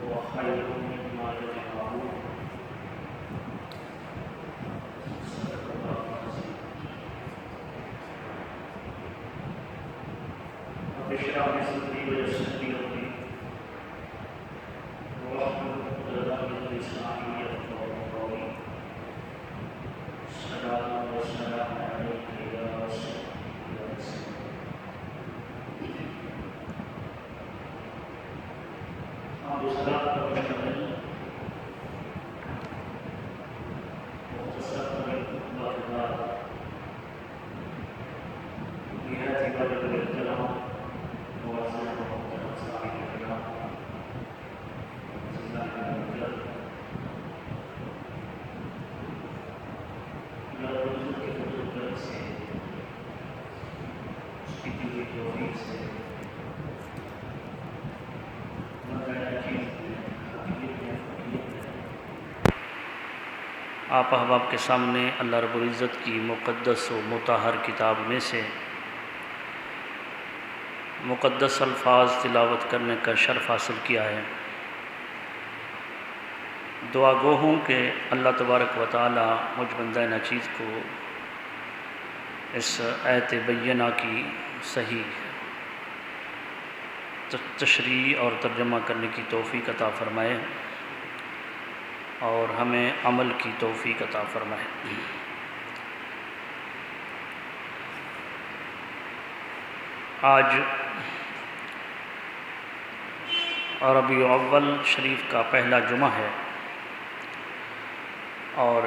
وخير مما يجمعون صدق الله العظيم. رب اشرح لي صدري ويسر لي امري واحلل عقدة من لساني يفقهوا قولي. الصلاة والسلام عليك يا رسول الله. ہم اسلام پر مشتمل مختصر واقعات نہایت ہی قابل احترام معزز و محترم سامعین کرام، اللہ رب العزت کے فضل و کرم سے، اس کی دی ہوئی توفیق سے آپ احباب کے سامنے اللہ رب العزت کی مقدس و مطہر کتاب میں سے مقدس الفاظ تلاوت کرنے کا شرف حاصل کیا ہے۔ دعا گو ہوں کہ اللہ تبارک و تعالی مجھ بندہ ناچیز کو اس آیت بینہ کی صحیح تشریح اور ترجمہ کرنے کی توفیق عطا فرمائے اور ہمیں عمل کی توفیق عطا فرمائے۔ آج ربیع الاول شریف کا پہلا جمعہ ہے اور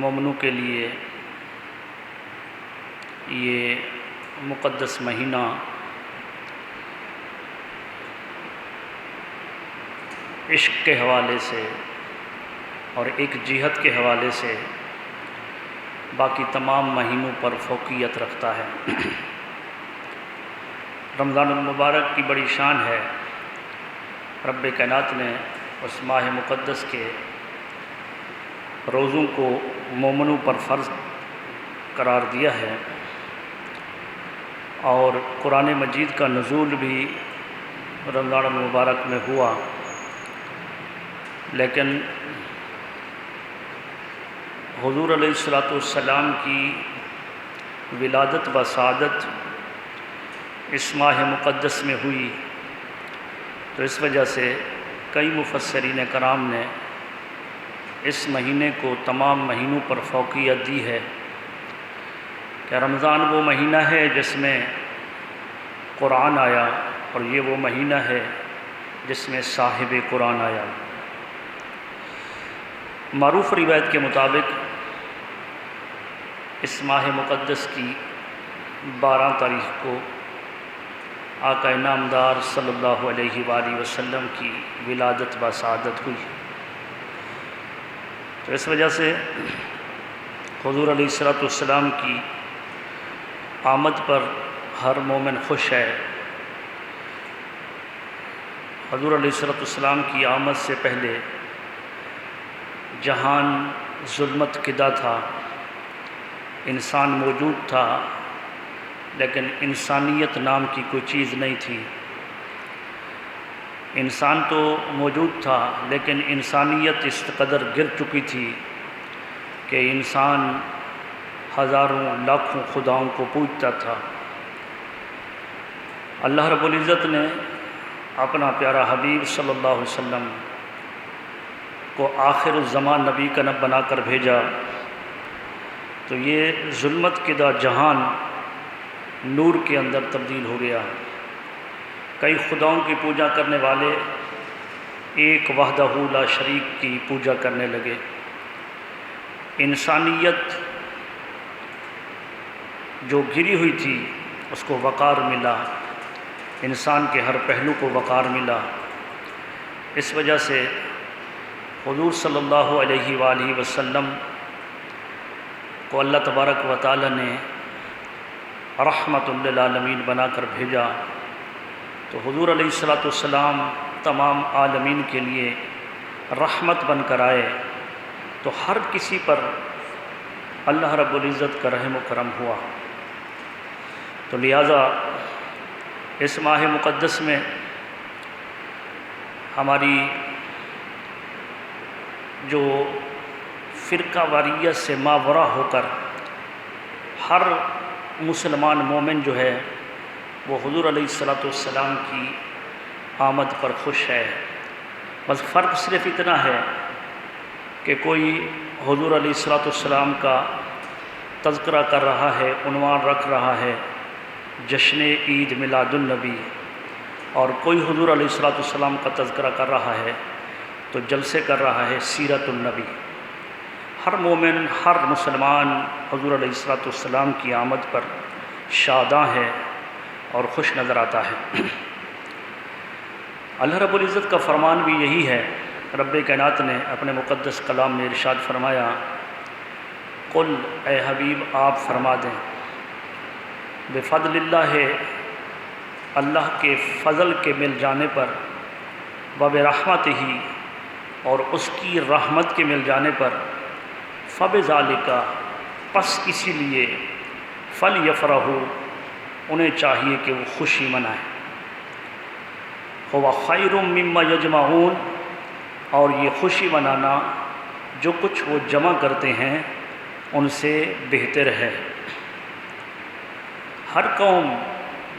مومنوں کے لیے یہ مقدس مہینہ عشق کے حوالے سے اور ایک جہت کے حوالے سے باقی تمام مہینوں پر فوقیت رکھتا ہے۔ رمضان المبارک کی بڑی شان ہے، رب کائنات نے اس ماہ مقدس کے روزوں کو مومنوں پر فرض قرار دیا ہے اور قرآن مجید کا نزول بھی رمضان المبارک میں ہوا، لیکن حضور علیہ السلام کی ولادت و سعادت اس ماہ مقدس میں ہوئی، تو اس وجہ سے کئی مفسرین کرام نے اس مہینے کو تمام مہینوں پر فوقیت دی ہے کہ رمضان وہ مہینہ ہے جس میں قرآن آیا اور یہ وہ مہینہ ہے جس میں صاحب قرآن آیا۔ معروف روایت کے مطابق اس ماہ مقدس کی 12 تاریخ کو آقا انعامدار صلی اللہ علیہ وآلہ وسلم کی ولادت و سعادت ہوئی، تو اس وجہ سے حضور علیہ السلام کی آمد پر ہر مومن خوش ہے۔ حضور علیہ السلام کی آمد سے پہلے جہان ظلمت کدہ تھا، انسان موجود تھا لیکن انسانیت نام کی کوئی چیز نہیں تھی۔ انسان تو موجود تھا لیکن انسانیت اس قدر گر چکی تھی کہ انسان ہزاروں لاکھوں خداؤں کو پوجتا تھا۔ اللہ رب العزت نے اپنا پیارا حبیب صلی اللہ علیہ وسلم کو آخر الزمان نبی کا نب بنا کر بھیجا، تو یہ ظلمت کدہ جہان نور کے اندر تبدیل ہو گیا۔ کئی خداؤں کی پوجا کرنے والے ایک وحدہ لا شریک کی پوجا کرنے لگے۔ انسانیت جو گری ہوئی تھی اس کو وقار ملا، انسان کے ہر پہلو کو وقار ملا۔ اس وجہ سے حضور صلی اللہ علیہ وآلہ وسلم کو اللہ تبارک و تعالی نے رحمت للعالمین بنا کر بھیجا، تو حضور علیہ السلام تمام عالمین کے لیے رحمت بن کر آئے، تو ہر کسی پر اللہ رب العزت کا رحم و کرم ہوا۔ تو لہٰذا اس ماہ مقدس میں ہماری جو فرقہ واریت سے ماورا ہو کر ہر مسلمان مومن جو ہے وہ حضور علیہ السلام کی آمد پر خوش ہے۔ بس فرق صرف اتنا ہے کہ کوئی حضور علیہ السلام کا تذکرہ کر رہا ہے، عنوان رکھ رہا ہے جشن عید میلاد النبی، اور کوئی حضور علیہ السلام کا تذکرہ کر رہا ہے تو جلسے کر رہا ہے سیرت النبی۔ ہر مومن، ہر مسلمان حضور علیہ السلام کی آمد پر شاداں ہے اور خوش نظر آتا ہے۔ اللہ رب العزت کا فرمان بھی یہی ہے۔ رب کائنات نے اپنے مقدس کلام میں ارشاد فرمایا، قل اے حبیب آپ فرما دیں، بفضل اللہ، اللہ کے فضل کے مل جانے پر، وبرحمتہ، اور اس کی رحمت کے مل جانے پر، فبذالک، پس اسی لیے، فلیفرحوا، انہیں چاہیے کہ وہ خوشی منائیں، هو خیر مما یجمعون، اور یہ خوشی منانا جو کچھ وہ جمع کرتے ہیں ان سے بہتر ہے۔ ہر قوم،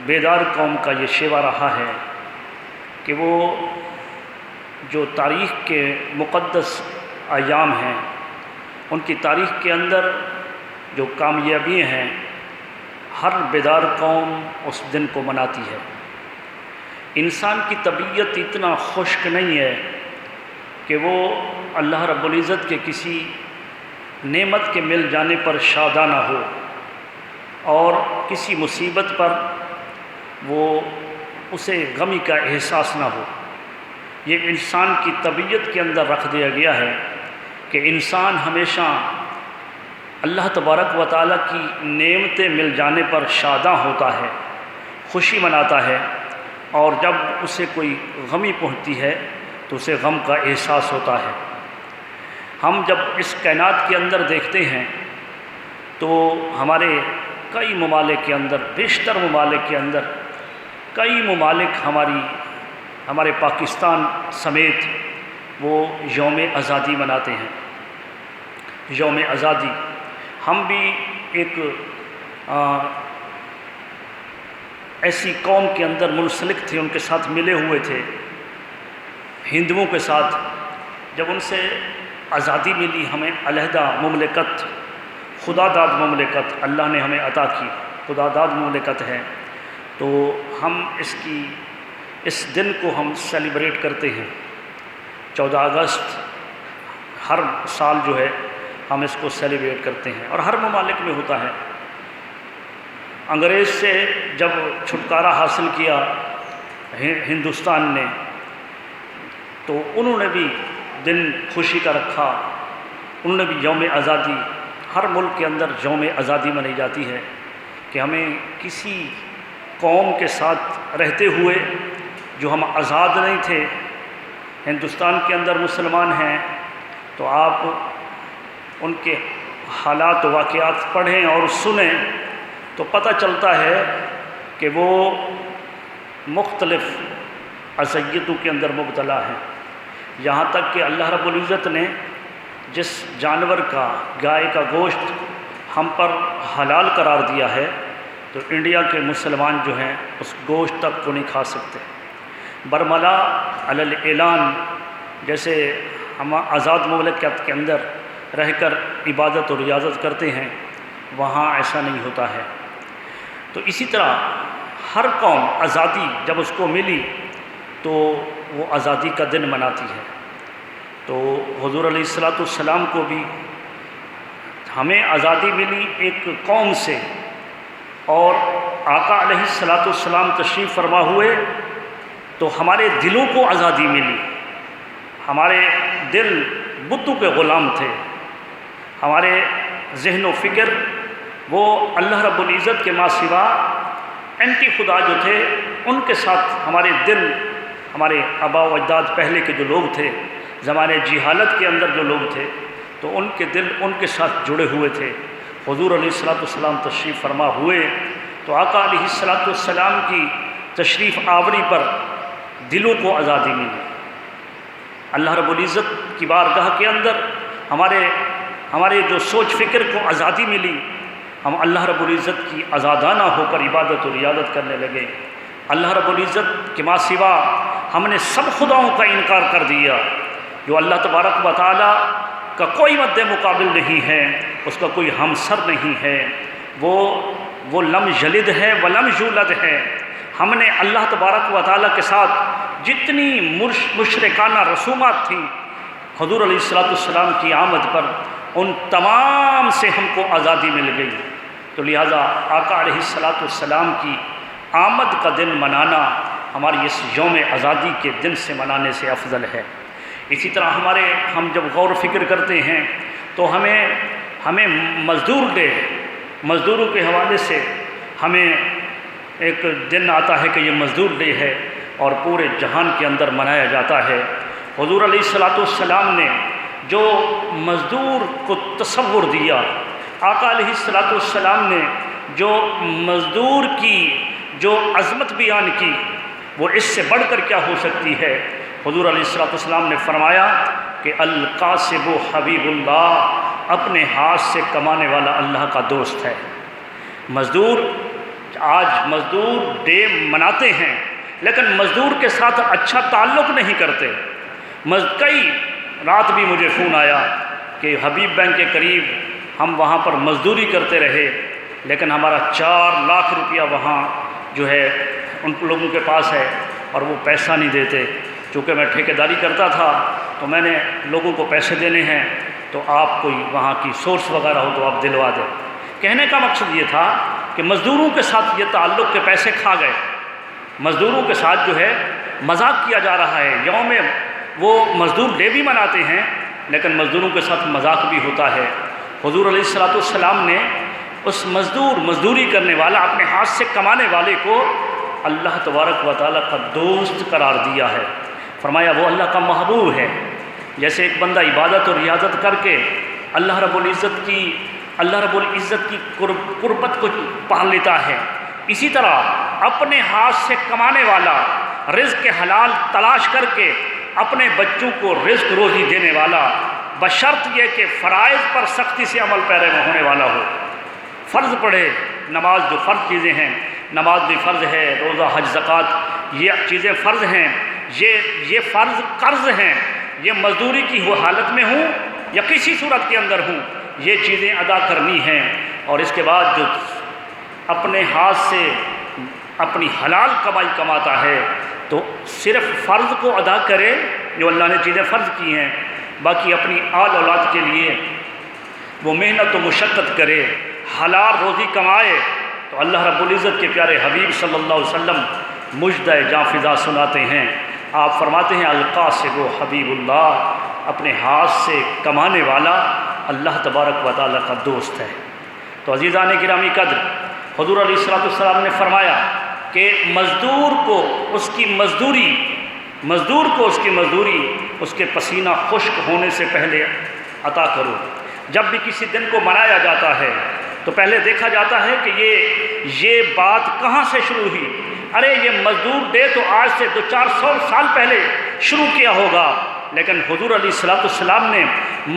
بیدار قوم کا یہ شیوہ رہا ہے کہ وہ جو تاریخ کے مقدس ایام ہیں ان کی تاریخ کے اندر جو کامیابیاں ہیں، ہر بیدار قوم اس دن کو مناتی ہے۔ انسان کی طبیعت اتنا خشک نہیں ہے کہ وہ اللہ رب العزت کے کسی نعمت کے مل جانے پر شاداں نہ ہو، اور کسی مصیبت پر وہ اسے غمی کا احساس نہ ہو۔ یہ انسان کی طبیعت کے اندر رکھ دیا گیا ہے کہ انسان ہمیشہ اللہ تبارک و تعالیٰ کی نعمتیں مل جانے پر شاداں ہوتا ہے، خوشی مناتا ہے، اور جب اسے کوئی غمی پہنچتی ہے تو اسے غم کا احساس ہوتا ہے۔ ہم جب اس کائنات کے اندر دیکھتے ہیں تو ہمارے کئی ممالک کے اندر، بیشتر ممالک کے اندر، کئی ممالک ہمارے پاکستان سمیت وہ یوم آزادی مناتے ہیں۔ یوم آزادی ہم بھی ایک ایسی قوم کے اندر منسلک تھے، ان کے ساتھ ملے ہوئے تھے، ہندوؤں کے ساتھ۔ جب ان سے آزادی ملی، ہمیں علیحدہ مملکت، خدا داد مملکت اللہ نے ہمیں عطا کی، خدا داد مملکت ہے، تو ہم اس دن کو ہم سیلیبریٹ کرتے ہیں۔ 14 اگست ہر سال جو ہے ہم اس کو سیلیبریٹ کرتے ہیں، اور ہر ممالک میں ہوتا ہے۔ انگریز سے جب چھٹکارا حاصل کیا ہندوستان نے، تو انہوں نے بھی دن خوشی کا رکھا، انہوں نے بھی یوم آزادی، ہر ملک کے اندر یوم آزادی منائی جاتی ہے کہ ہمیں کسی قوم کے ساتھ رہتے ہوئے جو ہم آزاد نہیں تھے، ہندوستان کے اندر مسلمان ہیں، تو آپ ان کے حالات و واقعات پڑھیں اور سنیں تو پتہ چلتا ہے کہ وہ مختلف اذیتوں کے اندر مبتلا ہیں۔ یہاں تک کہ اللہ رب العزت نے جس جانور کا، گائے کا گوشت ہم پر حلال قرار دیا ہے، تو انڈیا کے مسلمان جو ہیں اس گوشت تک کو نہیں کھا سکتے۔ برملا علی الاعلان، جیسے ہم آزاد مملکت کے اندر رہ کر عبادت اور ریاضت کرتے ہیں، وہاں ایسا نہیں ہوتا ہے۔ تو اسی طرح ہر قوم آزادی جب اس کو ملی تو وہ آزادی کا دن مناتی ہے۔ تو حضور علیہ السلام کو بھی ہمیں آزادی ملی ایک قوم سے، اور آقا علیہ السلام تشریف فرما ہوئے تو ہمارے دلوں کو آزادی ملی۔ ہمارے دل بتوں کے غلام تھے، ہمارے ذہن و فکر وہ اللہ رب العزت کے ماں سوا اینٹی خدا جو تھے ان کے ساتھ، ہمارے دل، ہمارے آبا و اجداد پہلے کے جو لوگ تھے، زمانے جہالت کے اندر جو لوگ تھے، تو ان کے دل ان کے ساتھ جڑے ہوئے تھے۔ حضور علیہ السلام تشریف فرما ہوئے تو آقا علیہ السلام کی تشریف آوری پر دلوں کو آزادی ملی۔ اللہ رب العزت کی بارگاہ کے اندر ہمارے جو سوچ فکر کو آزادی ملی، ہم اللہ رب العزت کی آزادانہ ہو کر عبادت و ریاضت کرنے لگے۔ اللہ رب العزت کے ماں سوا ہم نے سب خداؤں کا انکار کر دیا۔ جو اللہ تبارک و تعالیٰ کا کوئی مد مقابل نہیں ہے، اس کا کوئی ہمسر نہیں ہے، وہ لم یلد ہے ولم یولد ہے۔ ہم نے اللہ تبارک و تعالیٰ کے ساتھ جتنی مشرکانہ رسومات تھیں، حضور علیہ السلام کی آمد پر ان تمام سے ہم کو آزادی مل گئی۔ تو لہٰذا آقا علیہ السلام کی آمد کا دن منانا ہماری اس یوم آزادی کے دن سے منانے سے افضل ہے۔ اسی طرح ہم جب غور و فکر کرتے ہیں تو ہمیں مزدوروں کے حوالے سے ہمیں ایک دن آتا ہے کہ یہ مزدور ڈے ہے اور پورے جہان کے اندر منایا جاتا ہے۔ حضور علیہ السلام نے جو مزدور کو تصور دیا، آقا علیہ السلام نے جو مزدور کی جو عظمت بیان کی، وہ اس سے بڑھ کر کیا ہو سکتی ہے۔ حضور علیہ السلام نے فرمایا کہ القاسب حبیب اللہ، اپنے ہاتھ سے کمانے والا اللہ کا دوست ہے۔ آج مزدور ڈے مناتے ہیں لیکن مزدور کے ساتھ اچھا تعلق نہیں کرتے۔ کئی رات بھی مجھے فون آیا کہ حبیب بینک کے قریب ہم وہاں پر مزدوری کرتے رہے لیکن ہمارا 4 لاکھ روپیہ وہاں جو ہے ان لوگوں کے پاس ہے اور وہ پیسہ نہیں دیتے۔ چونکہ میں ٹھیکیداری کرتا تھا تو میں نے لوگوں کو پیسے دینے ہیں، تو آپ کوئی وہاں کی سورس وغیرہ ہو تو آپ دلوا دیں۔ کہنے کا مقصد یہ تھا کہ مزدوروں کے ساتھ یہ تعلق کے پیسے کھا گئے، مزدوروں کے ساتھ جو ہے مذاق کیا جا رہا ہے۔ یوم وہ مزدور ڈے بھی مناتے ہیں لیکن مزدوروں کے ساتھ مذاق بھی ہوتا ہے۔ حضور علیہ السلام نے اس مزدوری کرنے والا، اپنے ہاتھ سے کمانے والے کو اللہ تبارک و تعالیٰ کا دوست قرار دیا ہے۔ فرمایا وہ اللہ کا محبوب ہے۔ جیسے ایک بندہ عبادت اور ریاضت کر کے اللہ رب العزت کی قربت کو پا لیتا ہے، اسی طرح اپنے ہاتھ سے کمانے والا، رزق حلال تلاش کر کے اپنے بچوں کو رزق روزی دینے والا، بشرط یہ کہ فرائض پر سختی سے عمل پیرا ہونے والا ہو۔ فرض پڑھے، نماز جو فرض چیزیں ہیں، نماز بھی فرض ہے، روزہ حج زکوٰۃ یہ چیزیں فرض ہیں، یہ فرض قرض ہیں، یہ مزدوری کی وہ حالت میں ہوں یا کسی صورت کے اندر ہوں، یہ چیزیں ادا کرنی ہیں۔ اور اس کے بعد جو اپنے ہاتھ سے اپنی حلال کمائی کماتا ہے تو صرف فرض کو ادا کرے جو اللہ نے چیزیں فرض کی ہیں، باقی اپنی آل اولاد کے لیے وہ محنت و مشقت کرے، حلال روزی کمائے، تو اللہ رب العزت کے پیارے حبیب صلی اللہ علیہ وسلم مجدہ جاں فضا سناتے ہیں۔ آپ فرماتے ہیں القاسب حبیب اللہ، اپنے ہاتھ سے کمانے والا اللہ تبارک و تعالیٰ کا دوست ہے۔ تو عزیزان گرامی قدر، حضور علیہ السلام نے فرمایا کہ مزدور کو اس کی مزدوری اس کے پسینہ خشک ہونے سے پہلے عطا کرو۔ جب بھی کسی دن کو منایا جاتا ہے تو پہلے دیکھا جاتا ہے کہ یہ بات کہاں سے شروع ہوئی۔ ارے یہ مزدور ڈے تو آج سے 400 سال پہلے شروع کیا ہوگا، لیکن حضور علیہ السلام نے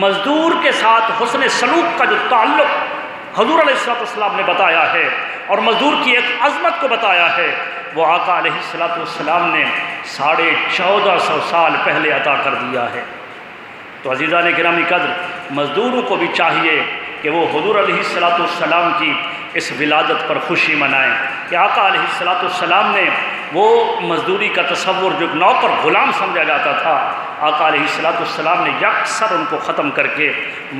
مزدور کے ساتھ حسن سلوک کا جو تعلق حضور علیہ السلام نے بتایا ہے اور مزدور کی ایک عظمت کو بتایا ہے، وہ آقا علیہ السلام نے 1450 سال پہلے عطا کر دیا ہے۔ تو عزیزان گرامی قدر، مزدوروں کو بھی چاہیے کہ وہ حضور علیہ السلام کی اس ولادت پر خوشی منائیں کہ آقا علیہ السلام نے وہ مزدوری کا تصور جو نوکر غلام سمجھا جاتا تھا، آقا علیہ السلام نے یکسر ان کو ختم کر کے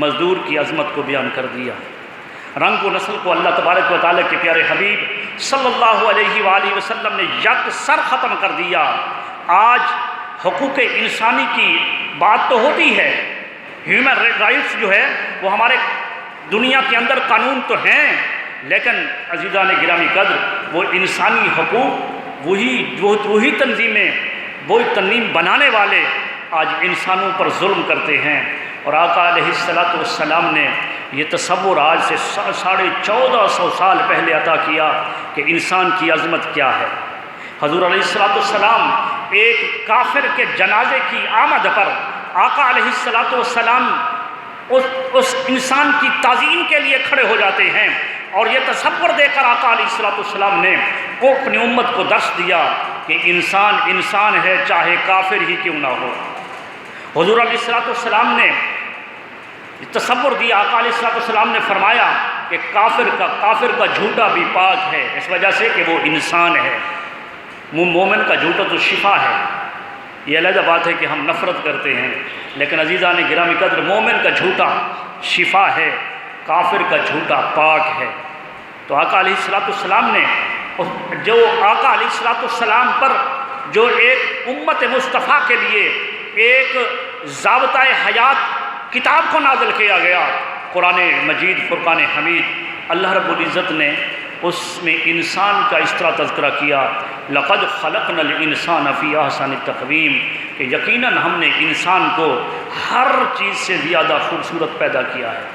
مزدور کی عظمت کو بیان کر دیا۔ رنگ و نسل کو اللہ تبارک و تعالیٰ کے پیارے حبیب صلی اللہ علیہ وآلہ وسلم نے یکسر ختم کر دیا۔ آج حقوق انسانی کی بات تو ہوتی ہے، ہیومن رائٹس جو ہے وہ ہمارے دنیا کے اندر قانون تو ہیں، لیکن عزیزان گرامی قدر وہ انسانی حقوق وہی تنظیمیں، وہی تنظیم بنانے والے آج انسانوں پر ظلم کرتے ہیں۔ اور آقا علیہ السلام نے یہ تصور آج سے 1450 سال پہلے عطا کیا کہ انسان کی عظمت کیا ہے۔ حضور علیہ السلام ایک کافر کے جنازے کی آمد پر آقا علیہ الصلوۃ والسلام اس انسان کی تعظیم کے لیے کھڑے ہو جاتے ہیں، اور یہ تصور دے کر آقا علیہ الصلوۃ والسلام نے اپنی امت کو درس دیا کہ انسان انسان ہے، چاہے کافر ہی کیوں نہ ہو۔ حضور علیہ الصلوۃ والسلام نے تصور دیا، آقا علیہ الصلوۃ والسلام نے فرمایا کہ کافر کا جھوٹا بھی پاک ہے، اس وجہ سے کہ وہ انسان ہے۔ مومن کا جھوٹا تو شفا ہے۔ یہ علیحدہ بات ہے کہ ہم نفرت کرتے ہیں، لیکن عزیزان گرامی قدر، مومن کا جھوٹا شفا ہے، کافر کا جھوٹا پاک ہے۔ تو آقا علیہ الصلوۃ والسلام نے جو آقا علیہ الصلوۃ والسلام پر جو ایک امت مصطفیٰ کے لیے ایک ضابطۂ حیات کتاب کو نازل کیا گیا، قرآن مجید فرقان حمید، اللہ رب العزت نے اس میں انسان کا اس طرح تذکرہ کیا، لقد خلقنا الانسان فی احسن تقویم، کہ یقیناً ہم نے انسان کو ہر چیز سے زیادہ خوبصورت پیدا کیا ہے۔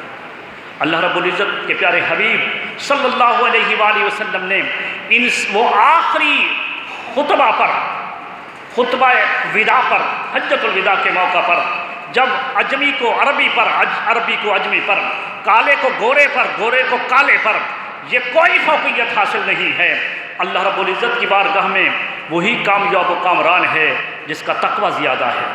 اللہ رب العزت کے پیارے حبیب صلی اللہ علیہ وآلہ وسلم نے وہ آخری خطبہ پر، خطبہ وداع پر، حجۃ الوداع کے موقع پر، جب عجمی کو عربی پر، عربی کو عجمی پر، کالے کو گورے پر، گورے کو کالے پر، یہ کوئی فوقیت حاصل نہیں ہے۔ اللہ رب العزت کی بارگاہ میں وہی کامیاب و کامران ہے جس کا تقوی زیادہ ہے۔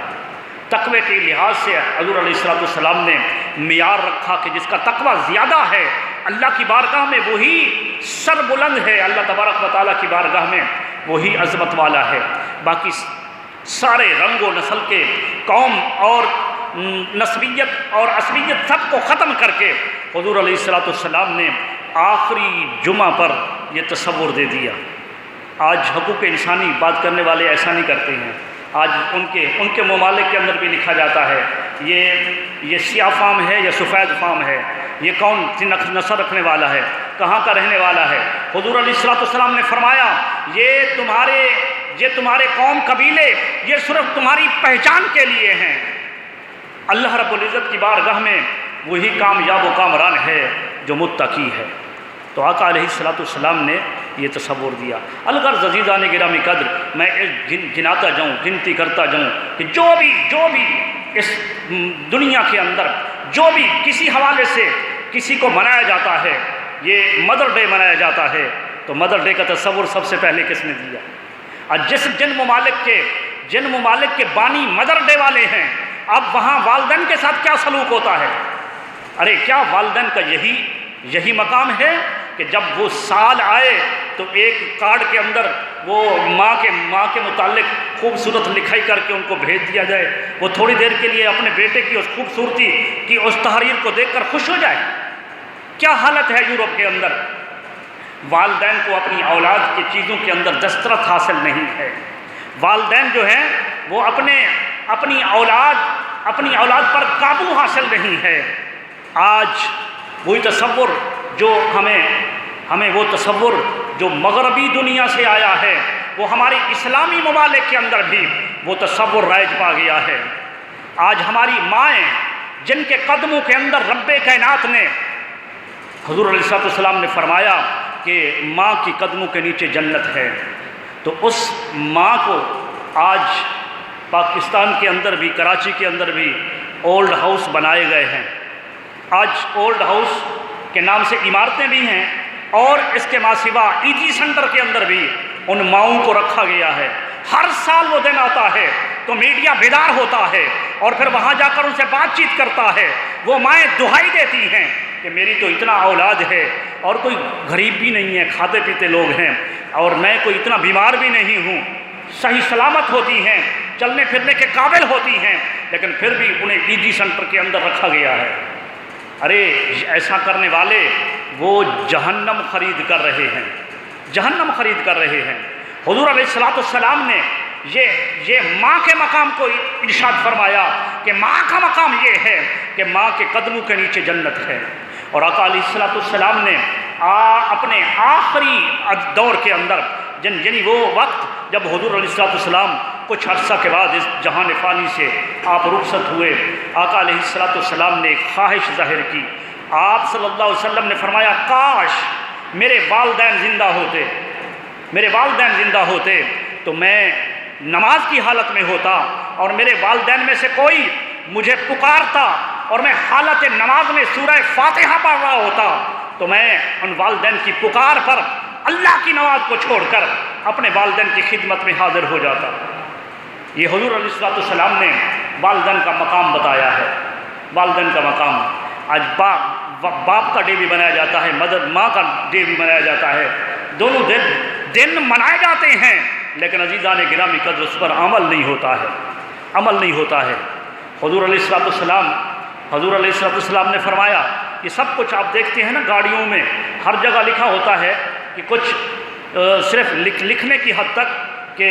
تقوی کے لحاظ سے حضور علیہ الصلوۃ والسلام نے معیار رکھا کہ جس کا تقوی زیادہ ہے اللہ کی بارگاہ میں وہی سر بلند ہے، اللہ تبارک و تعالیٰ کی بارگاہ میں وہی عظمت والا ہے۔ باقی سارے رنگ و نسل کے، قوم اور نسبیت اور عصبیت سب کو ختم کر کے حضور علیہ الصلوۃ والسلام نے آخری جمعہ پر یہ تصور دے دیا۔ آج حقوق انسانی بات کرنے والے ایسا نہیں کرتے ہیں۔ آج ان کے ممالک کے اندر بھی لکھا جاتا ہے یہ سیاہ فام ہے یا سفید فام ہے، یہ کون نسل رکھنے والا ہے، کہاں کا رہنے والا ہے۔ حضور علیہ الصلوۃ والسلام نے فرمایا یہ تمہارے قوم قبیلے یہ صرف تمہاری پہچان کے لیے ہیں۔ اللہ رب العزت کی بارگاہ میں وہی کامیاب و کامران ہے جو متقی ہے۔ تو آقا علیہ الصلوۃ والسلام نے یہ تصور دیا۔ الغرض عزیزان گرامی قدر، میں گناتا جاؤں، گنتی کرتا جاؤں کہ جو بھی اس دنیا کے اندر جو بھی کسی حوالے سے کسی کو منایا جاتا ہے، یہ مدر ڈے منایا جاتا ہے، تو مدر ڈے کا تصور سب سے پہلے کس نے دیا؟ اور جن ممالک کے بانی مدر ڈے والے ہیں، اب وہاں والدین کے ساتھ کیا سلوک ہوتا ہے؟ ارے کیا والدین کا یہی مقام ہے کہ جب وہ سال آئے تو ایک کارڈ کے اندر وہ ماں کے متعلق خوبصورت لکھائی کر کے ان کو بھیج دیا جائے، وہ تھوڑی دیر کے لیے اپنے بیٹے کی اس خوبصورتی کی اس تحریر کو دیکھ کر خوش ہو جائے؟ کیا حالت ہے یورپ کے اندر؟ والدین کو اپنی اولاد کی چیزوں کے اندر دسترس حاصل نہیں ہے۔ والدین جو ہیں وہ اپنی اولاد پر قابو حاصل نہیں ہے۔ آج وہی تصور جو ہمیں وہ تصور جو مغربی دنیا سے آیا ہے، وہ ہمارے اسلامی ممالک کے اندر بھی وہ تصور رائج پا گیا ہے۔ آج ہماری مائیں جن کے قدموں کے اندر رب کائنات نے، حضور علیہ الصلوۃ والسلام نے فرمایا کہ ماں کی قدموں کے نیچے جنت ہے، تو اس ماں کو آج پاکستان کے اندر بھی، کراچی کے اندر بھی اولڈ ہاؤس بنائے گئے ہیں۔ آج اولڈ ہاؤس کے نام سے عمارتیں بھی ہیں، اور اس کے ماں سوا ایجی سینٹر کے اندر بھی ان ماؤں کو رکھا گیا ہے۔ ہر سال وہ دن آتا ہے تو میڈیا بیدار ہوتا ہے اور پھر وہاں جا کر ان سے بات چیت کرتا ہے۔ وہ مائیں دہائی دیتی ہیں کہ میری تو اتنا اولاد ہے اور کوئی غریب بھی نہیں ہے، کھاتے پیتے لوگ ہیں، اور میں کوئی اتنا بیمار بھی نہیں ہوں، صحیح سلامت ہوتی ہیں، چلنے پھرنے کے قابل ہوتی ہیں، لیکن پھر بھی انہیں ایجی سینٹر کے اندر رکھا گیا ہے۔ ارے ایسا کرنے والے وہ جہنم خرید کر رہے ہیں، جہنم خرید کر رہے ہیں۔ حضور علیہ الصلوۃ والسلام نے یہ ماں کے مقام کو ارشاد فرمایا کہ ماں کا مقام یہ ہے کہ ماں کے قدموں کے نیچے جنت ہے۔ اور آقا علیہ الصلوۃ والسلام نے اپنے آخری دور کے اندر یعنی وہ وقت جب حضور علیہ الصلوۃ والسلام کچھ عرصہ کے بعد اس جہان فانی سے آپ رخصت ہوئے، آقا علیہ الصلوۃ والسلام نے ایک خواہش ظاہر کی۔ آپ صلی اللہ علیہ وسلم نے فرمایا کاش میرے والدین زندہ ہوتے تو میں نماز کی حالت میں ہوتا اور میرے والدین میں سے کوئی مجھے پکارتا اور میں حالت نماز میں سورہ فاتحہ پڑھ رہا ہوتا تو میں ان والدین کی پکار پر اللہ کی نماز کو چھوڑ کر اپنے والدین کی خدمت میں حاضر ہو جاتا۔ یہ حضور علیہ السلام نے والدین کا مقام بتایا ہے۔ والدین کا مقام آج باپ کا ڈے بھی منایا جاتا ہے، ماں کا ڈے بھی منایا جاتا ہے، دونوں دن منائے جاتے ہیں، لیکن عزیزان گرامی قدر اس پر عمل نہیں ہوتا ہے، عمل نہیں ہوتا ہے۔ حضور علیہ السلام نے فرمایا یہ سب کچھ آپ دیکھتے ہیں نا گاڑیوں میں ہر جگہ لکھا ہوتا ہے کہ کچھ صرف لکھنے کی حد تک کہ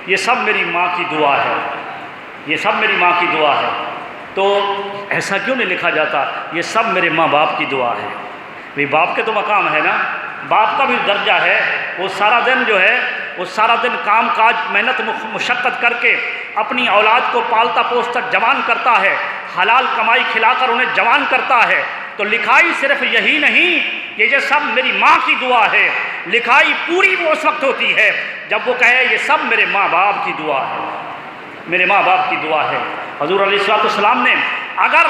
یہ سب میری ماں کی دعا ہے، یہ سب میری ماں کی دعا ہے۔ تو ایسا کیوں نہیں لکھا جاتا یہ سب میرے ماں باپ کی دعا ہے؟ بھئی باپ کے تو مقام ہے نا، باپ کا بھی درجہ ہے، وہ سارا دن جو ہے وہ سارا دن کام کاج محنت مشقت کر کے اپنی اولاد کو پالتا پوستا جوان کرتا ہے، حلال کمائی کھلا کر انہیں جوان کرتا ہے۔ تو لکھائی صرف یہی نہیں کہ یہ سب میری ماں کی دعا ہے، لکھائی پوری وہ اس وقت ہوتی ہے جب وہ کہے یہ سب میرے ماں باپ کی دعا ہے، میرے ماں باپ کی دعا ہے۔ حضور علیہ السلام نے اگر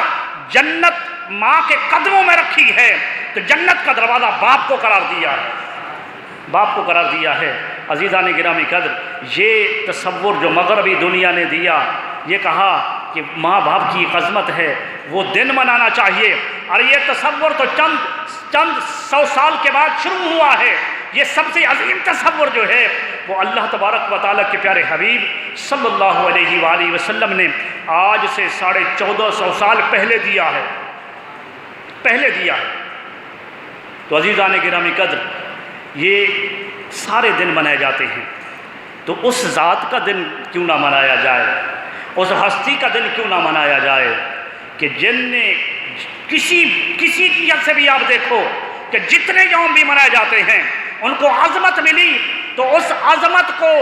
جنت ماں کے قدموں میں رکھی ہے تو جنت کا دروازہ باپ کو قرار دیا ہے، باپ کو قرار دیا ہے۔ عزیزان گرامی قدر یہ تصور جو مغربی دنیا نے دیا، یہ کہا کہ ماں باپ کی عظمت ہے وہ دن منانا چاہیے، اور یہ تصور تو چند سو سال کے بعد شروع ہوا ہے۔ یہ سب سے عظیم تصور جو ہے وہ اللہ تبارک و تعالیٰ کے پیارے حبیب صلی اللہ علیہ وآلہ وسلم نے آج سے 1450 سال پہلے دیا ہے، پہلے دیا ہے۔ تو عزیزان گرامی قدر یہ سارے دن منائے جاتے ہیں، تو اس ذات کا دن کیوں نہ منایا جائے، اس ہستی کا دن کیوں نہ منایا جائے کہ جن نے کسی کی حد سے بھی آپ دیکھو کہ جتنے یوم بھی منائے جاتے ہیں ان کو عظمت ملی، تو اس عظمت کو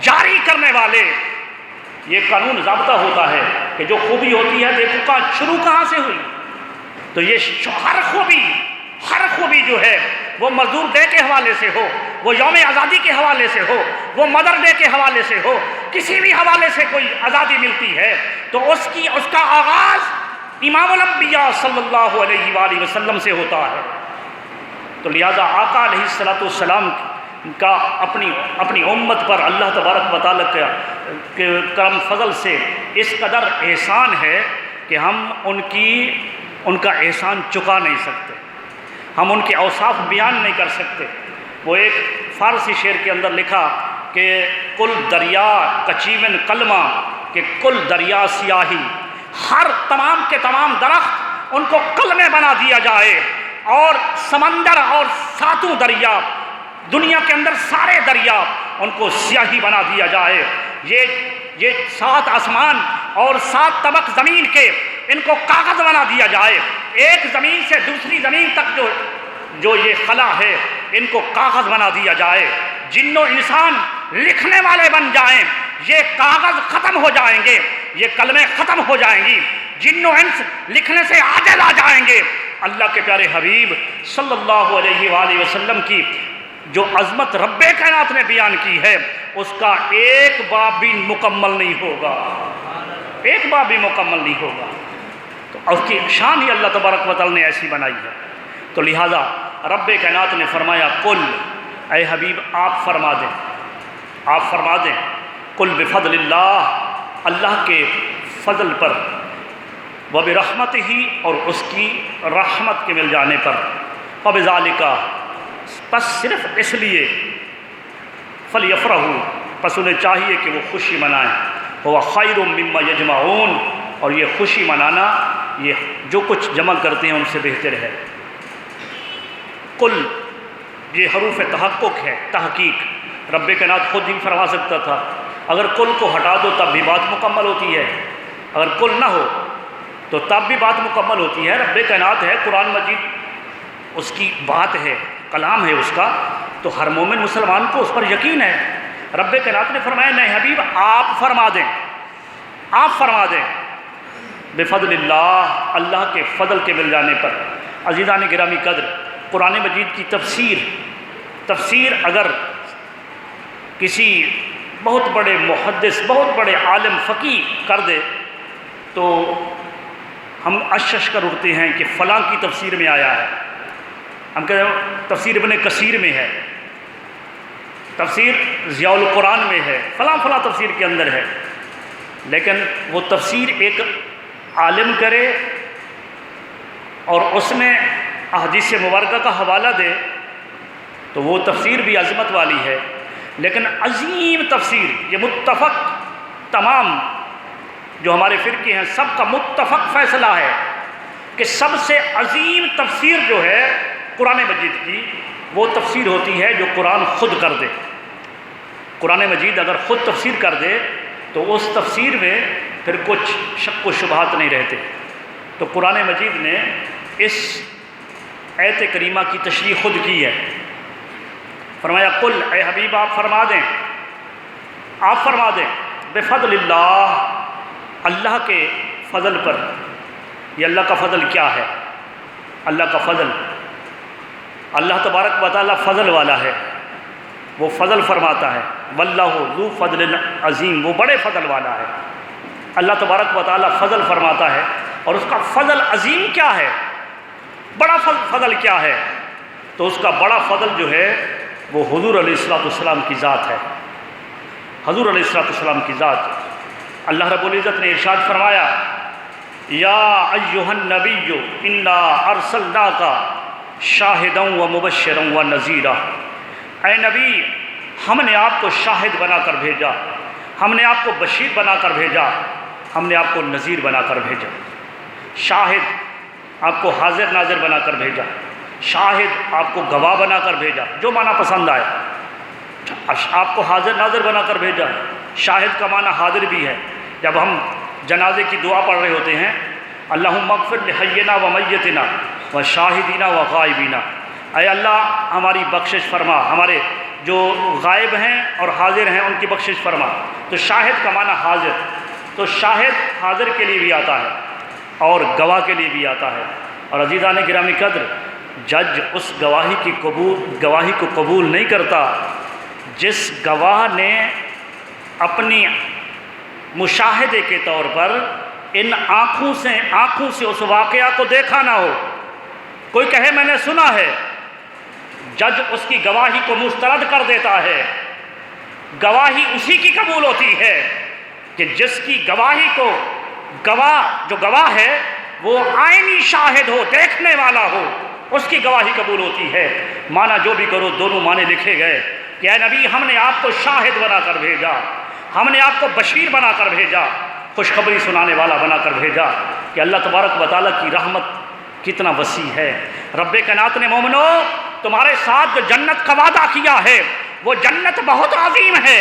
جاری کرنے والے یہ قانون ضابطہ ہوتا ہے کہ جو خوبی ہوتی ہے دیکھو کا شروع کہاں سے ہوئی، تو یہ ہر خوبی جو ہے وہ مزدور ڈے کے حوالے سے ہو، وہ یوم آزادی کے حوالے سے ہو، وہ مدر ڈے کے حوالے سے ہو، کسی بھی حوالے سے کوئی آزادی ملتی ہے تو اس کا آغاز امام الانبیاء صلی اللہ علیہ وآلہ وسلم سے ہوتا ہے۔ تو لہذا آقا علیہ السلام کا اپنی امت پر اللہ تبارک و تعالیٰ کے کرم فضل سے اس قدر احسان ہے کہ ہم ان کا احسان چکا نہیں سکتے، ہم ان کے اوصاف بیان نہیں کر سکتے۔ وہ ایک فارسی شعر کے اندر لکھا کہ کل دریا کچیون کلمہ، کہ کل دریا سیاہی، ہر تمام کے تمام درخت ان کو کلمے بنا دیا جائے، اور سمندر اور ساتوں دریا دنیا کے اندر سارے دریا ان کو سیاہی بنا دیا جائے، یہ 7 آسمان اور 7 طبق زمین کے ان کو کاغذ بنا دیا جائے، ایک زمین سے دوسری زمین تک جو یہ خلا ہے ان کو کاغذ بنا دیا جائے، جن و انسان لکھنے والے بن جائیں، یہ کاغذ ختم ہو جائیں گے، یہ کلمیں ختم ہو جائیں گی، جن و انس لکھنے سے عاجز آ جائیں گے۔ اللہ کے پیارے حبیب صلی اللہ علیہ وآلہ وسلم کی جو عظمت رب کائنات نے بیان کی ہے اس کا ایک باب بھی مکمل نہیں ہوگا، ایک باب بھی مکمل نہیں ہوگا، تو اس کی شان ہی اللہ تبارک و تعالیٰ نے ایسی بنائی ہے۔ تو لہٰذا رب کائنات نے فرمایا قل، اے حبیب آپ فرما دیں قل بفضل اللہ کے فضل پر، وبرحمتہ اور اس کی رحمت کے مل جانے پر، فبذالک پس صرف اس لیے، فلیفرحوا پس انہیں چاہیے کہ وہ خوشی منائیں، هو خیر مما یجمعون اور یہ خوشی منانا یہ جو کچھ جمع کرتے ہیں ان سے بہتر ہے۔ قل یہ حروف تحقق ہے، تحقیق، رب کائنات خود ہی فرما سکتا تھا، اگر قل کو ہٹا دو تب بھی بات مکمل ہوتی ہے، اگر قل نہ ہو تو تب بھی بات مکمل ہوتی ہے۔ رب کائنات ہے، قرآن مجید اس کی بات ہے، کلام ہے اس کا، تو ہر مومن مسلمان کو اس پر یقین ہے۔ رب کائنات نے فرمایا نہیں حبیب آپ فرما دیں بفضل اللہ کے فضل کے مل جانے پر۔ عزیزان گرامی قدر قرآن مجید کی تفسیر اگر کسی بہت بڑے محدث، بہت بڑے عالم فقیہ کر دے تو ہم اشش کر اٹھتے ہیں کہ فلاں کی تفسیر میں آیا ہے، ہم کہتے ہیں تفسیر ابن کثیر میں ہے، تفسیر ضیاء القرآن میں ہے، فلاں فلاں تفسیر کے اندر ہے، لیکن وہ تفسیر ایک عالم کرے اور اس میں احادیث مبارکہ کا حوالہ دے تو وہ تفسیر بھی عظمت والی ہے، لیکن عظیم تفسیر، یہ متفق تمام جو ہمارے فرقے ہیں سب کا متفق فیصلہ ہے کہ سب سے عظیم تفسیر جو ہے قرآن مجید کی، وہ تفسیر ہوتی ہے جو قرآن خود کر دے۔ قرآن مجید اگر خود تفسیر کر دے تو اس تفسیر میں پھر کچھ شک و شبہات نہیں رہتے۔ تو قرآن مجید نے اس آیت کریمہ کی تشریح خود کی ہے، فرمایا قل، اے حبیب آپ فرما دیں بفضل اللہ، اللہ کے فضل پر۔ یہ اللہ کا فضل کیا ہے؟ اللہ کا فضل، اللہ تبارک و تعالیٰ فضل والا ہے، وہ فضل فرماتا ہے، واللہ ذو فضل عظیم، وہ بڑے فضل والا ہے۔ اللہ تبارک و تعالیٰ فضل فرماتا ہے، اور اس کا فضل عظیم کیا ہے، بڑا فضل کیا ہے؟ تو اس کا بڑا فضل جو ہے وہ حضور علیہ السلام کی ذات ہے۔ حضور علیہ السلام کی ذات، اللہ رب العزت نے ارشاد فرمایا، یا ایھا النبی انا ارسلناک شاہدا ومبشرا ونذیرا، اے نبی ہم نے آپ کو شاہد بنا کر بھیجا، ہم نے آپ کو بشیر بنا کر بھیجا، ہم نے آپ کو نذیر بنا کر بھیجا۔ شاہد، آپ کو حاضر ناظر بنا کر بھیجا، شاہد آپ کو گواہ بنا کر بھیجا، جو معنی پسند آئے، آپ کو حاضر ناظر بنا کر بھیجا۔ شاہد کا معنی حاضر بھی ہے، جب ہم جنازے کی دعا پڑھ رہے ہوتے ہیں، اللہم اغفر لحینا و میتنا و شاہدینا و غائبینا، اے اللہ ہماری بخشش فرما، ہمارے جو غائب ہیں اور حاضر ہیں ان کی بخشش فرما۔ تو شاہد کا معنی حاضر، تو شاہد حاضر کے لیے بھی آتا ہے اور گواہ کے لیے بھی آتا ہے۔ اور عزیزان گرامی قدر، جج اس گواہی کو قبول نہیں کرتا جس گواہ نے اپنی مشاہدے کے طور پر ان آنکھوں سے اس واقعہ کو دیکھا نہ ہو۔ کوئی کہے میں نے سنا ہے، جج اس کی گواہی کو مسترد کر دیتا ہے۔ گواہی اسی کی قبول ہوتی ہے کہ جس کی گواہی کو جو گواہ ہے وہ عینی شاہد ہو، دیکھنے والا ہو، اس کی گواہی قبول ہوتی ہے۔ معنی جو بھی کرو، دونوں معنی لکھے گئے کہ اے نبی ہم نے آپ کو شاہد بنا کر بھیجا، ہم نے آپ کو بشیر بنا کر بھیجا، خوشخبری سنانے والا بنا کر بھیجا کہ اللہ تبارک و تعالیٰ کی رحمت کتنا وسیع ہے۔ رب کائنات نے مومنو تمہارے ساتھ جو جنت کا وعدہ کیا ہے وہ جنت بہت عظیم ہے۔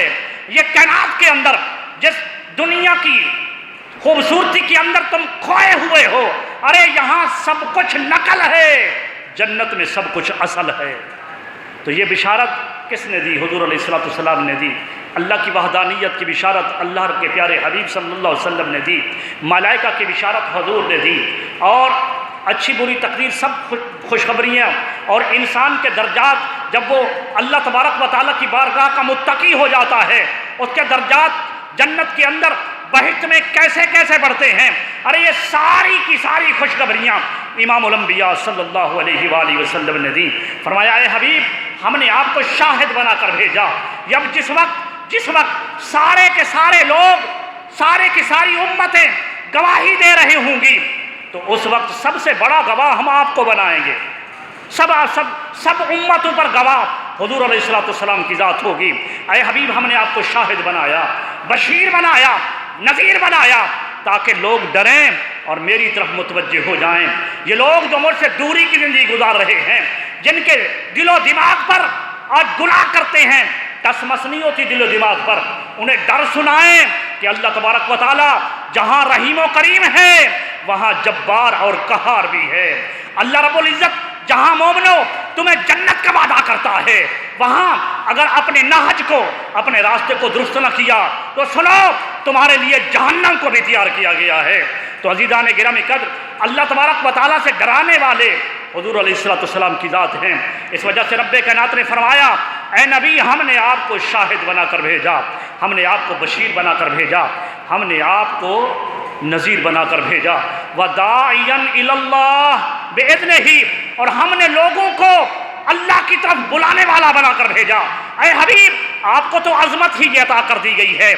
یہ کائنات کے اندر جس دنیا کی خوبصورتی کے اندر تم کھوئے ہوئے ہو، ارے یہاں سب کچھ نقل ہے، جنت میں سب کچھ اصل ہے۔ تو یہ بشارت کس نے دی؟ حضور علیہ السلام نے دی۔ اللہ کی وحدانیت کی بشارت اللہ کے پیارے حبیب صلی اللہ علیہ وسلم نے دی، ملائکہ کی بشارت حضور نے دی، اور اچھی بری تقدیر سب خوشخبریاں، اور انسان کے درجات جب وہ اللہ تبارک و تعالیٰ کی بارگاہ کا متقی ہو جاتا ہے، اس کے درجات جنت کے اندر بہشت میں کیسے کیسے بڑھتے ہیں۔ ارے یہ ساری کی ساری خوشخبریاں امام الانبیاء صلی اللہ علیہ وآلہ وسلم نے دی۔ فرمایا اے حبیب ہم نے آپ کو شاہد بنا کر بھیجا۔ جس وقت سارے کے سارے لوگ، سارے کی ساری امتیں گواہی دے رہی ہوں گی، تو اس وقت سب سے بڑا گواہ ہم آپ کو بنائیں گے۔ سب امتوں پر گواہ حضور علیہ السلام کی ذات ہوگی۔ اے حبیب ہم نے آپ کو شاہد بنایا، بشیر بنایا، نذیر بنایا، تاکہ لوگ ڈریں اور میری طرف متوجہ ہو جائیں۔ یہ لوگ جو مجھ سے دوری کی زندگی گزار رہے ہیں، جن کے دل و دماغ پر آج گناہ کرتے ہیں، ٹسمس نہیں ہوتی دل و دماغ پر، انہیں ڈر سنائیں کہ اللہ تبارک و تعالی جہاں رحیم و کریم ہے وہاں جبار اور قہار بھی ہے۔ اللہ رب العزت جہاں مومنو تمہیں جنت کا وعدہ کرتا ہے، وہاں اگر اپنے نہج کو، اپنے راستے کو درست نہ کیا تو سنو تمہارے لیے جہنم کو بھی تیار کیا گیا ہے۔ تو عزیزان گرامی قدر، اللہ تبارک و تعالیٰ سے ڈرانے والے حضور علیہ السلام کی ذات ہیں۔ اس وجہ سے رب کائنات نے فرمایا اے نبی ہم نے آپ کو شاہد بنا کر بھیجا، ہم نے آپ کو بشیر بنا کر بھیجا، ہم نے آپ کو نذیر بنا کر بھیجا، وَدَاعِيًا إِلَى اللَّهِ بِإِذْنِهِ، اور ہم نے لوگوں کو اللہ کی طرف بلانے والا بنا کر بھیجا۔ اے حبیب، آپ کو تو عظمت ہی یہ عطا کر دی گئی ہے،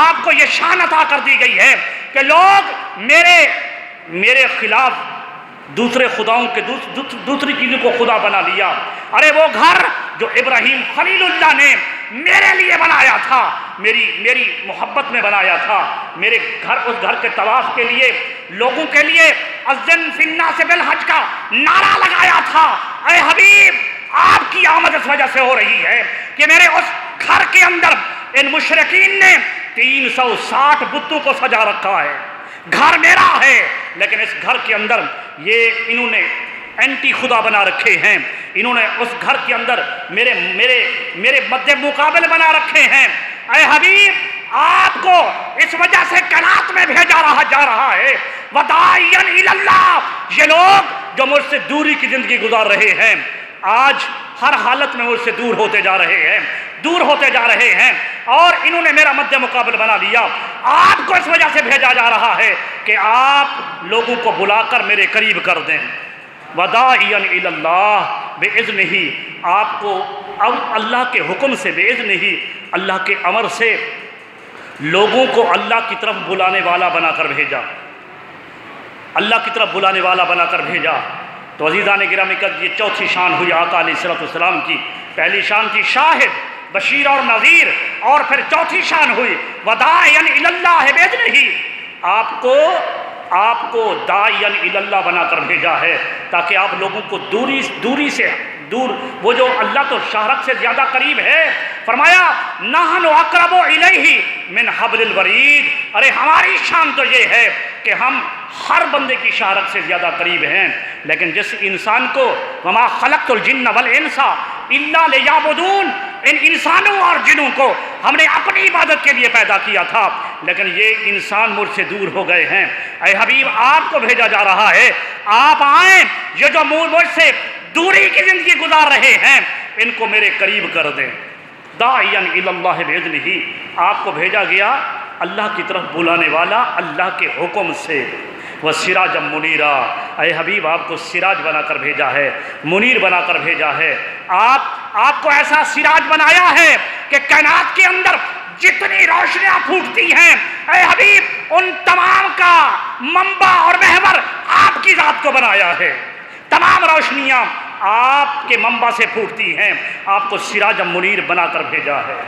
آپ کو یہ شان عطا کر دی گئی ہے کہ لوگ میرے خلاف دوسرے خداؤں کے دوسری چیزوں کو خدا بنا لیا۔ ارے وہ گھر جو ابراہیم خلیل اللہ نے میرے لیے بنایا تھا، میری محبت میں بنایا تھا، میرے گھر، اس گھر کے طواف کے لیے لوگوں کے لیے اذن فی الناس بالحج کا نعرہ لگایا تھا، اے حبیب آپ کی آمد اس وجہ سے ہو رہی ہے کہ میرے اس گھر کے اندر ان مشرکین نے 360 بتوں کو سجا رکھا ہے۔ گھر میرا ہے لیکن اس گھر کے اندر انہوں نے اینٹی خدا بنا رکھے ہیں، انہوں نے اس گھر کے اندر میرے مد مقابل بنا رکھے ہیں۔ اے حبیب، آپ کو اس وجہ سے کائنات میں بھیجا جا رہا ہے، وَدَاعِيًا إِلَى اللَّهِ۔ یہ لوگ جو مجھ سے دوری کی زندگی گزار رہے ہیں، آج ہر حالت میں مجھ سے دور ہوتے جا رہے ہیں اور انہوں نے میرا مد مقابل بنا لیا۔ آپ کو اس وجہ سے بھیجا جا رہا ہے کہ آپ لوگوں کو بلا کر میرے قریب کر دیں۔ وَدَاعِيًا إِلَى اللَّهِ بِإِذْنِهِ، آپ کو اب اللہ کے حکم سے، بِإِذْنِهِ اللہ کے امر سے لوگوں کو اللہ کی طرف بلانے والا بنا کر بھیجا، اللہ کی طرف بلانے والا بنا کر بھیجا۔ تو عزیزان گرامی کا یہ چوتھی شان ہوئی آقا علیہ السلام کی۔ پہلی شان تھی شاہد، بشیر اور نذیر، اور پھر چوتھی شان ہوئی وَدَاعِيًا إِلَى اللَّهِ بِإِذْنِهِ، آپ کو داعیاً الی اللہ بنا کر بھیجا ہے تاکہ آپ لوگوں کو دوری سے دور، وہ جو اللہ تو شاہرگ سے زیادہ قریب ہے، فرمایا نحن اقرب الیہ من حبل الورید۔ ارے ہماری شان تو یہ ہے کہ ہم ہر بندے کی شاہرگ سے زیادہ قریب ہیں، لیکن جس انسان کو وما خلقت الجن والانس الا لیعبدون، ان انسانوں اور جنوں کو ہم نے اپنی عبادت کے لیے پیدا کیا تھا، لیکن یہ انسان مجھ سے دور ہو گئے ہیں۔ اے حبیب، آپ کو بھیجا جا رہا ہے، آپ آئیں، یہ جو مجھ سے دوری کی زندگی گزار رہے ہیں ان کو میرے قریب کر دیں۔ داعیاً الی اللہ بإذنہ، آپ کو بھیجا گیا اللہ کی طرف بلانے والا اللہ کے حکم سے۔ وسراجا منیرا، اے حبیب آپ کو سراج بنا کر بھیجا ہے، منیر بنا کر بھیجا ہے۔ آپ کو ایسا سراج بنایا ہے کہ کائنات کے اندر جتنی روشنیاں پھوٹتی ہیں، اے حبیب ان تمام کا منبع اور محور آپ کی ذات کو بنایا ہے۔ تمام روشنیاں آپ کے منبع سے پھوٹتی ہیں، آپ کو سراج منیر بنا کر بھیجا ہے۔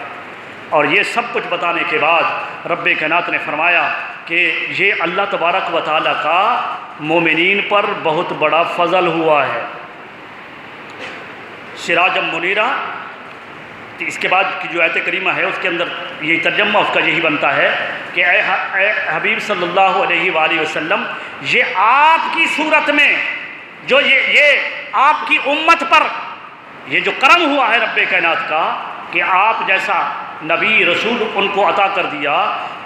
اور یہ سب کچھ بتانے کے بعد رب کائنات نے فرمایا کہ یہ اللہ تبارک و تعالیٰ کا مومنین پر بہت بڑا فضل ہوا ہے۔ سراج منیرہ، اس کے بعد کی جو آیت کریمہ ہے اس کے اندر یہ ترجمہ اس کا یہی بنتا ہے کہ اے حبیب صلی اللہ علیہ وآلہ وسلم، یہ آپ کی صورت میں جو یہ آپ کی امت پر یہ جو کرم ہوا ہے رب کائنات کا کہ آپ جیسا نبی رسول ان کو عطا کر دیا،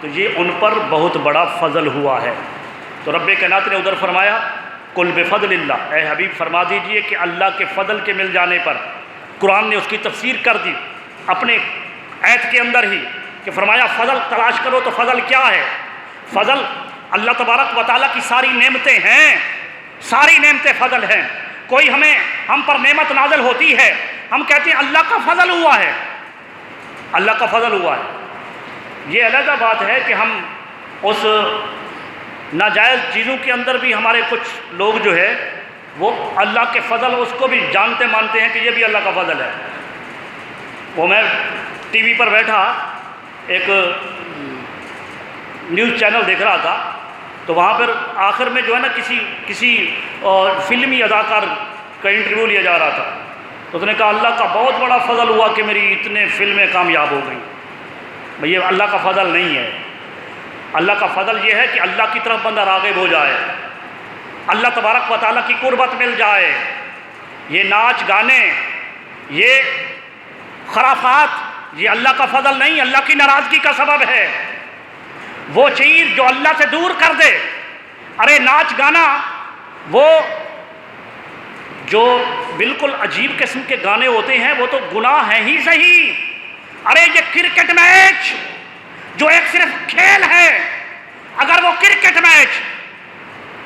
تو یہ ان پر بہت بڑا فضل ہوا ہے۔ تو رب کائنات نے ادھر فرمایا قل بفضل اللہ، اے حبیب فرما دیجئے کہ اللہ کے فضل کے مل جانے پر، قرآن نے اس کی تفسیر کر دی اپنے آیت کے اندر ہی کہ فرمایا فضل تلاش کرو تو فضل کیا ہے؟ فضل اللہ تبارک و تعالیٰ کی ساری نعمتیں ہیں، ساری نعمتیں فضل ہیں۔ کوئی ہم پر نعمت نازل ہوتی ہے، ہم کہتے ہیں اللہ کا فضل ہوا ہے، اللہ کا فضل ہوا ہے۔ یہ علیحدہ بات ہے کہ ہم اس ناجائز چیزوں کے اندر بھی ہمارے کچھ لوگ جو ہے وہ اللہ کے فضل اس کو بھی جانتے مانتے ہیں کہ یہ بھی اللہ کا فضل ہے۔ وہ میں ٹی وی پر بیٹھا ایک نیوز چینل دیکھ رہا تھا، تو وہاں پر آخر میں جو ہے نا کسی فلمی اداکار کا انٹرویو لیا جا رہا تھا، تو اس نے کہا اللہ کا بہت بڑا فضل ہوا کہ میری اتنے فلمیں کامیاب ہو گئیں۔ بھئی یہ اللہ کا فضل نہیں ہے، اللہ کا فضل یہ ہے کہ اللہ کی طرف بندہ راغب ہو جائے، اللہ تبارک و تعالیٰ کی قربت مل جائے۔ یہ ناچ گانے، یہ خرافات، یہ اللہ کا فضل نہیں، اللہ کی ناراضگی کا سبب ہے۔ وہ چیز جو اللہ سے دور کر دے، ارے ناچ گانا، وہ جو بالکل عجیب قسم کے گانے ہوتے ہیں وہ تو گناہ ہیں ہی صحیح۔ ارے یہ کرکٹ میچ جو ایک صرف کھیل ہے، اگر وہ کرکٹ میچ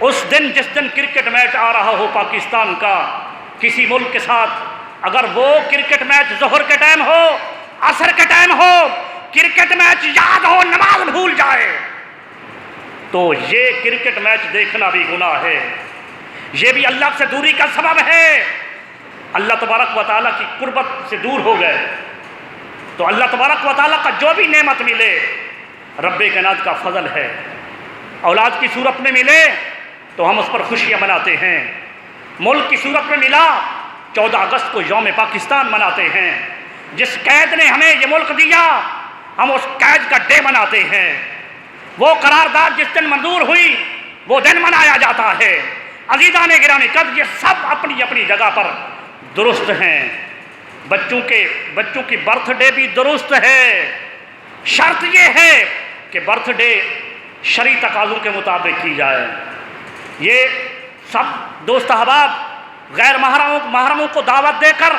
اس دن جس دن کرکٹ میچ آ رہا ہو پاکستان کا کسی ملک کے ساتھ، اگر وہ کرکٹ میچ ظہر کے ٹائم ہو، عصر کے ٹائم ہو، کرکٹ میچ یاد ہو، نماز بھول جائے، تو یہ کرکٹ میچ دیکھنا بھی گناہ ہے، یہ بھی اللہ سے دوری کا سبب ہے۔ اللہ تبارک و تعالیٰ کی قربت سے دور ہو گئے تو اللہ تبارک و تعالیٰ کا جو بھی نعمت ملے رب کائنات کا فضل ہے۔ اولاد کی صورت میں ملے تو ہم اس پر خوشیاں مناتے ہیں، ملک کی صورت میں ملا 14 اگست کو یوم پاکستان مناتے ہیں، جس قید نے ہمیں یہ ملک دیا ہم اس قید کا ڈے مناتے ہیں، وہ قرارداد جس دن منظور ہوئی وہ دن منایا جاتا ہے۔ عزیزان گرامی قدر، یہ سب اپنی اپنی جگہ پر درست ہیں، بچوں کی برتھ ڈے بھی درست ہے، شرط یہ ہے کہ برتھ ڈے شرعی تقاضوں کے مطابق کی جائے۔ یہ سب دوست احباب غیر محرموں کو دعوت دے کر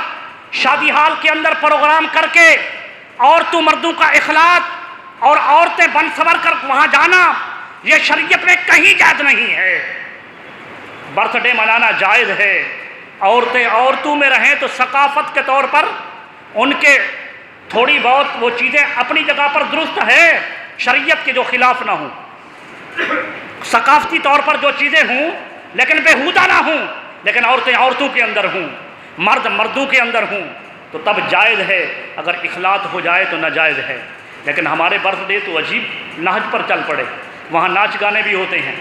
شادی ہال کے اندر پروگرام کر کے عورتوں مردوں کا اخلاط اور عورتیں بن سنور کر وہاں جانا، یہ شریعت میں کہیں جائز نہیں ہے۔ برتھ ڈے منانا جائز ہے، عورتیں عورتوں میں رہیں تو ثقافت کے طور پر ان کے تھوڑی بہت وہ چیزیں اپنی جگہ پر درست ہے، شریعت کے جو خلاف نہ ہوں، ثقافتی طور پر جو چیزیں ہوں لیکن بےہودہ نہ ہوں، لیکن عورتیں عورتوں کے اندر ہوں، مرد مردوں کے اندر ہوں، تو تب جائز ہے۔ اگر اخلاط ہو جائے تو ناجائز ہے۔ لیکن ہمارے برتھ ڈے تو عجیب نہج پر چل پڑے، وہاں ناچ گانے بھی ہوتے ہیں،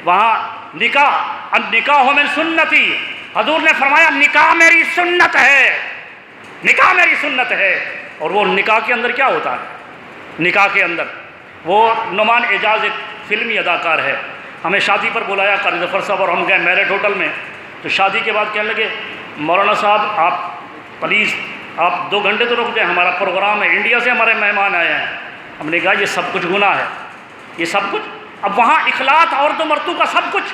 وہاں نکاح من سنتی، حضور نے فرمایا نکاح میری سنت ہے۔ اور وہ نکاح کے اندر کیا ہوتا ہے؟ نکاح کے اندر وہ نعمان اعجاز ایک فلمی اداکار ہے، ہمیں شادی پر بلایا قاری ظفر صاحب اور ہم گئے میرٹ ہوٹل میں، تو شادی کے بعد کہنے لگے مولانا صاحب آپ پلیز آپ 2 گھنٹے تو رک جائیں، ہمارا پروگرام ہے، انڈیا سے ہمارے مہمان آئے ہیں۔ ہم نے کہا یہ سب کچھ گناہ ہے، یہ سب کچھ، اب وہاں اخلاط عورتوں مردوں کا سب کچھ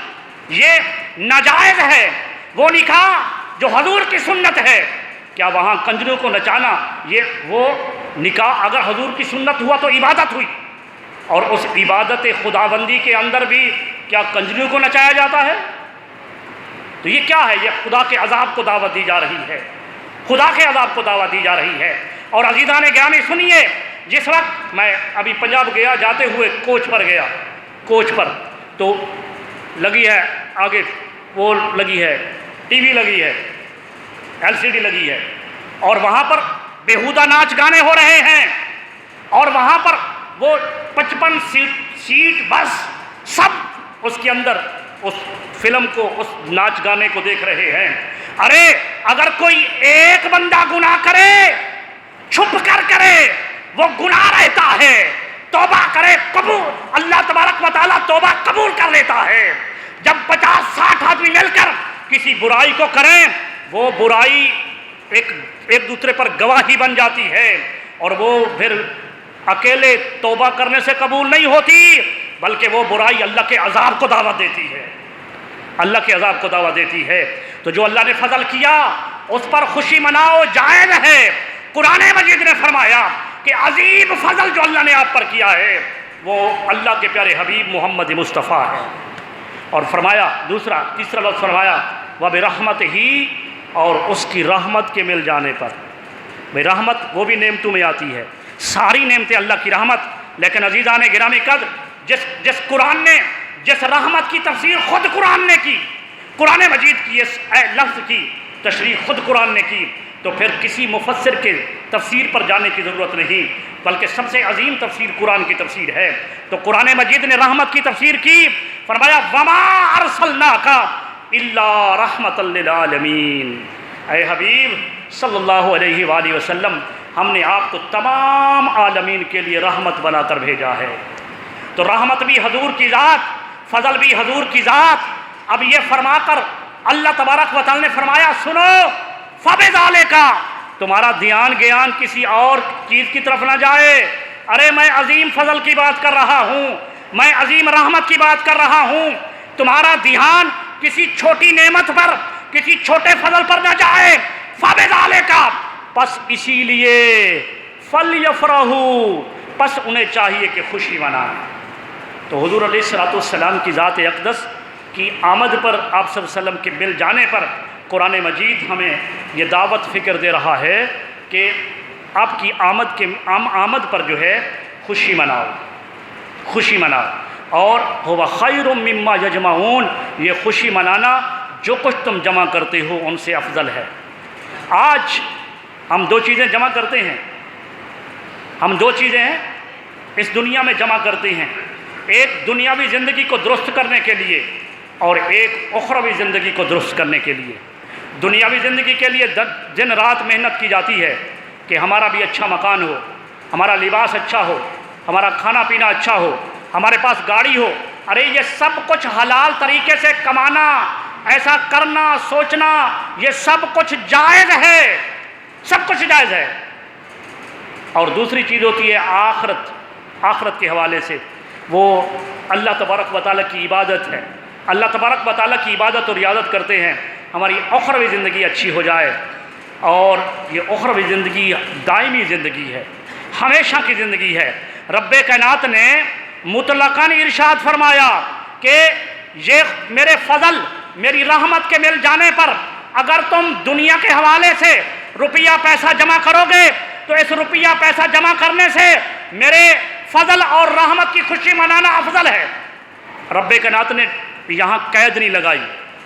یہ ناجائز ہے۔ وہ نکاح جو حضور کی سنت ہے، کیا وہاں کنجروں کو نچانا، وہ نکاح اگر حضور کی سنت ہوا تو عبادت ہوئی، اور اس عبادت خداوندی کے اندر بھی کیا کنجریوں کو نچایا جاتا ہے؟ تو یہ کیا ہے؟ یہ خدا کے عذاب کو دعوت دی جا رہی ہے، اور عزیزان گرامی سنیے، جس وقت میں ابھی پنجاب گیا، جاتے ہوئے کوچ پر تو لگی ہے آگے وہ لگی ہے ٹی وی لگی ہے، LCD لگی ہے، اور وہاں پر بےہودہ ناچ گانے ہو رہے ہیں، اور وہاں پر وہ 55 سیٹ بس سب اس کے اندر اس فلم کو، اس ناچ گانے کو دیکھ رہے ہیں۔ ارے اگر کوئی ایک بندہ گناہ کرے، چھپ کر کرے، وہ گناہ رہتا ہے، توبہ کرے قبول، اللہ تبارک و تعالیٰ توبہ قبول کر لیتا ہے۔ جب 50-60 آدمی مل کر کسی برائی کو کریں، وہ برائی ایک دوسرے پر گواہی بن جاتی ہے، اور وہ پھر اکیلے توبہ کرنے سے قبول نہیں ہوتی، بلکہ وہ برائی اللہ کے عذاب کو دعوت دیتی ہے۔ تو جو اللہ نے فضل کیا اس پر خوشی مناؤ، جائز ہے۔ قرآن مجید نے فرمایا کہ عظیم فضل جو اللہ نے آپ پر کیا ہے وہ اللہ کے پیارے حبیب محمد مصطفیٰ ہے، اور فرمایا تیسرا لفظ فرمایا وَبِرَحْمَتِهِ، اور اس کی رحمت کے مل جانے پر۔ بھئی رحمت وہ بھی نعمتوں میں آتی ہے، ساری نعمتیں اللہ کی رحمت، لیکن عزیزان گرامی قدر جس رحمت کی تفسیر خود قرآن نے کی، قرآن مجید کی اس لفظ کی تشریح خود قرآن نے کی، تو پھر کسی مفسر کے تفسیر پر جانے کی ضرورت نہیں، بلکہ سب سے عظیم تفسیر قرآن کی تفسیر ہے۔ تو قرآن مجید نے رحمت کی تفسیر کی، فرمایا وَمَا أَرْسَلْنَاكَ إِلَّا رَحْمَةً لِّلْعَالَمِينَ، اے حبیب صلی اللہ علیہ وآلہ وسلم، ہم نے آپ کو تمام عالمین کے لیے رحمت بنا کر بھیجا ہے۔ تو رحمت بھی حضور کی ذات، فضل بھی حضور کی ذات۔ اب یہ فرما کر اللہ تبارک و تعالی نے فرمایا سنو فَبِذَالِكَ، تمہارا دھیان گیان کسی اور چیز کی طرف نہ جائے۔ ارے میں عظیم فضل کی بات کر رہا ہوں، میں عظیم رحمت کی بات کر رہا ہوں، تمہارا دھیان کسی چھوٹی نعمت پر، کسی چھوٹے فضل پر نہ جائے۔ فَبِذَالِكَ، پس اسی لیے فَلْيَفْرَحُوا، پس انہیں چاہیے کہ خوشی منائیں۔ تو حضور علیہ الصلوۃ والسلام کی ذات اقدس کی آمد پر، آپ صلی اللہ علیہ وسلم کے مل جانے پر قرآن مجید ہمیں یہ دعوت فکر دے رہا ہے کہ آپ کی آمد پر جو ہے خوشی مناؤ، خوشی مناؤ۔ اور هو خیر مما یجمعون، یہ خوشی منانا جو کچھ تم جمع کرتے ہو ان سے افضل ہے۔ آج ہم دو چیزیں جمع کرتے ہیں، ہم دو چیزیں اس دنیا میں جمع کرتے ہیں، ایک دنیاوی زندگی کو درست کرنے کے لیے اور ایک اخروی زندگی کو درست کرنے کے لیے۔ دنیاوی زندگی کے لیے دن رات محنت کی جاتی ہے کہ ہمارا بھی اچھا مکان ہو، ہمارا لباس اچھا ہو، ہمارا کھانا پینا اچھا ہو، ہمارے پاس گاڑی ہو۔ ارے یہ سب کچھ حلال طریقے سے کمانا، ایسا کرنا، سوچنا، یہ سب کچھ جائز ہے، سب کچھ جائز ہے۔ اور دوسری چیز ہوتی ہے آخرت، آخرت کے حوالے سے وہ اللہ تبارک و تعالیٰ کی عبادت ہے۔ اللہ تبارک و تعالیٰ کی عبادت اور ریاضت کرتے ہیں، ہماری اخروی زندگی اچھی ہو جائے۔ اور یہ اخروی زندگی دائمی زندگی ہے، ہمیشہ کی زندگی ہے۔ رب کائنات نے مطلقاً ارشاد فرمایا کہ یہ میرے فضل، میری رحمت کے مل جانے پر اگر تم دنیا کے حوالے سے روپیہ پیسہ جمع کرو گے تو اس روپیہ پیسہ جمع کرنے سے میرے فضل اور رحمت کی خوشی منانا افضل ہے۔ رب کائنات نے یہاں قید نہیں لگائی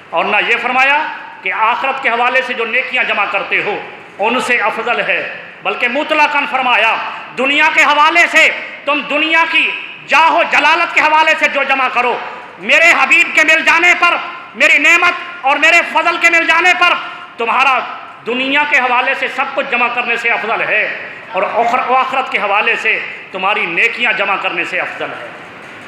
اور نہ یہ فرمایا کہ آخرت کے حوالے سے جو نیکیاں جمع کرتے ہو ان سے افضل ہے، بلکہ مطلقاً فرمایا دنیا کے حوالے سے تم دنیا کی جاہ و جلالت کے حوالے سے جو جمع کرو، میرے حبیب کے مل جانے پر، میری نعمت اور میرے فضل کے مل جانے پر تمہارا دنیا کے حوالے سے سب کچھ جمع کرنے سے افضل ہے اور آخرت کے حوالے سے تمہاری نیکیاں جمع کرنے سے افضل ہے۔